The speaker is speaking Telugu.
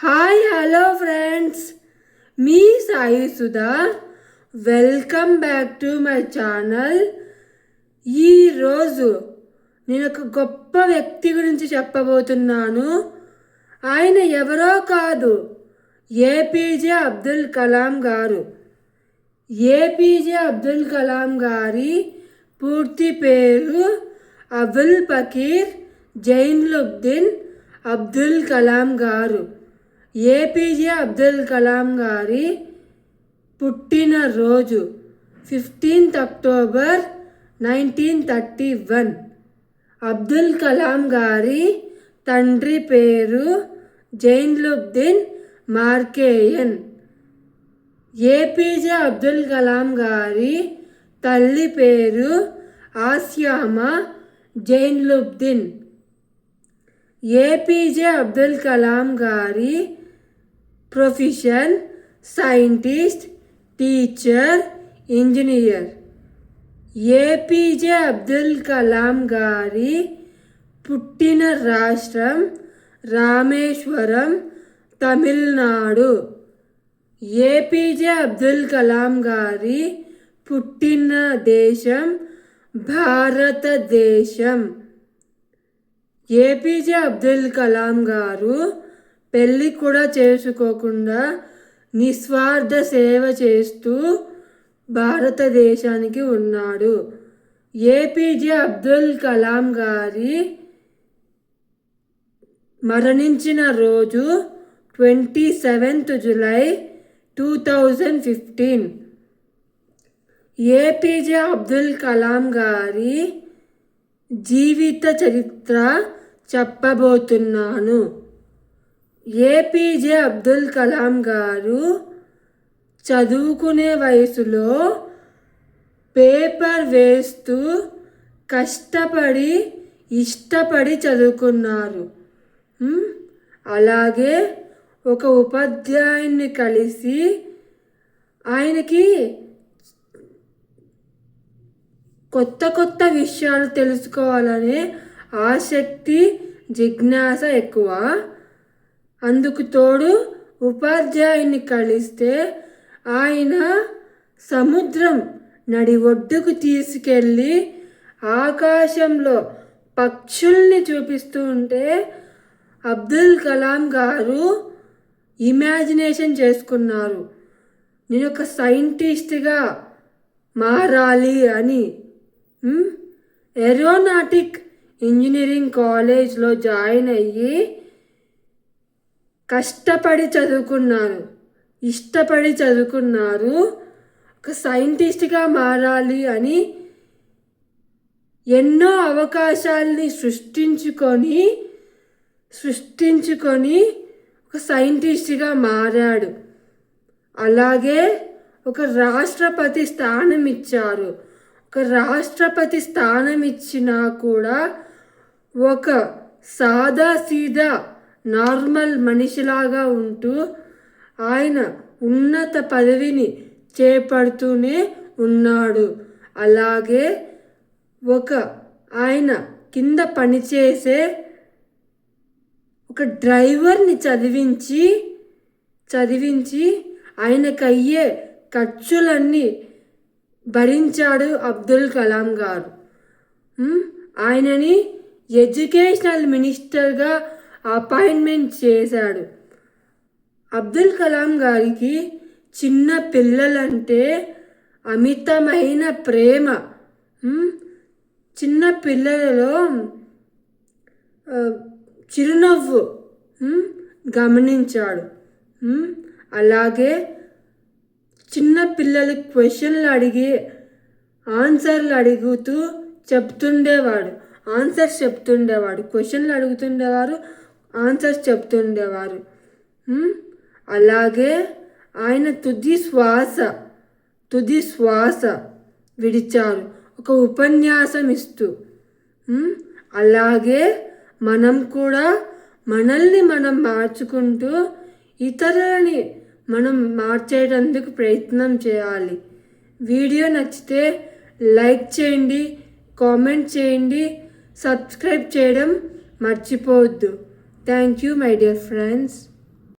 Hi hello friends, me Sai Sudha. Welcome back to my channel. ఈరోజు నేను ఒక గొప్ప వ్యక్తి గురించి చెప్పబోతున్నాను. ఆయన ఎవరో కాదు, ఏపీజే అబ్దుల్ కలాం గారు. ఏపీజే అబ్దుల్ కలాం గారి పూర్తి పేరు అబుల్ పకీర్ జైనులుబ్దీన్ అబ్దుల్ కలాం గారు. ఏపీజే అబ్దుల్ కలాం గారి పుట్టినరోజు 15th అక్టోబర్ 1931. అబ్దుల్ కలాం గారి తండ్రి పేరు జైనులుబ్దీన్ మార్కేయన్. ఏపీజే అబ్దుల్ కలాం గారి తల్లి పేరు ఆసియామా జైనులుబ్దీన్. ఏపీజే అబ్దుల్ కలాం గారి profession scientist, teacher, engineer. APJ Abdul Kalam గారి పుట్టిన రాష్ట్రం రామేశ్వరం, తమిళనాడు. ఏపీజే అబ్దుల్ కలాం గారి పుట్టిన దేశం భారతదేశం. ఏపీజే అబ్దుల్ కలాం గారు పెళ్ళి కూడా చేసుకోకుండా నిస్వార్థ సేవ చేస్తూ భారతదేశానికి ఉన్నాడు. ఏపీజే అబ్దుల్ కలాం గారి మరణించిన రోజు 27th July 2015. APJ Abdul Kalam గారి జీవిత చరిత్ర చెప్పబోతున్నాను. ఏపీజే అబ్దుల్ కలాం గారు చదువుకునే వయసులో పేపర్ వేస్తూ కష్టపడి ఇష్టపడి చదువుకున్నారు. అలాగే ఒక ఉపాధ్యాయుని కలిసి ఆయనకి కొత్త కొత్త విషయాలు తెలుసుకోవాలనే ఆసక్తి, జిజ్ఞాస ఎక్కువ. అందుకు తోడు ఉపాధ్యాయుని కలిస్తే ఆయన సముద్రం నడి ఒడ్డుకు తీసుకెళ్ళి ఆకాశంలో పక్షుల్ని చూపిస్తూ ఉంటే అబ్దుల్ కలాం గారు ఇమాజినేషన్ చేసుకున్నారు, నేను ఒక సైంటిస్ట్గా మారాలి అని. ఏరోనాటిక్ ఇంజనీరింగ్ కాలేజ్లో జాయిన్ అయ్యి కష్టపడి చదువుకున్నారు, ఇష్టపడి చదువుకున్నారు. ఒక సైంటిస్ట్గా మారాలి అని ఎన్నో అవకాశాలని సృష్టించుకొని ఒక సైంటిస్ట్గా మారాడు. అలాగే ఒక రాష్ట్రపతి స్థానం ఇచ్చారు. ఒక రాష్ట్రపతి స్థానం ఇచ్చినా కూడా ఒక సాదా సీదా నార్మల్ మనిషిలాగా ఉంటూ ఆయన ఉన్నత పదవిని చేపడుతూనే ఉన్నాడు. అలాగే ఆయన కింద పనిచేసే ఒక డ్రైవర్ని చదివించి ఆయనకయ్యే ఖర్చులన్నీ భరించాడు అబ్దుల్ కలాం గారు. ఆయనని ఎడ్యుకేషనల్ మినిస్టర్గా అపాయింట్మెంట్ చేశాడు. అబ్దుల్ కలాం గారికి చిన్న పిల్లలంటే అమితమైన ప్రేమ. చిన్న పిల్లలలో చిరునవ్వు గమనించాడు. అలాగే చిన్న పిల్లలకి క్వశ్చన్లు అడిగి ఆన్సర్లు అడుగుతూ ఆన్సర్స్ చెప్తుండేవాడు. క్వశ్చన్లు అడుగుతుండేవారు, ఆన్సర్స్ చెప్తుండేవారు. అలాగే ఆయన తుది శ్వాస విడిచారు ఒక ఉపన్యాసం ఇస్తూ. అలాగే మనం కూడా మనల్ని మనం మార్చుకుంటూ ఇతరులని మనం మార్చేటందుకు ప్రయత్నం చేయాలి. వీడియో నచ్చితే లైక్ చేయండి, కామెంట్ చేయండి, సబ్స్క్రైబ్ చేయడం మర్చిపోవద్దు. Thank you my dear friends.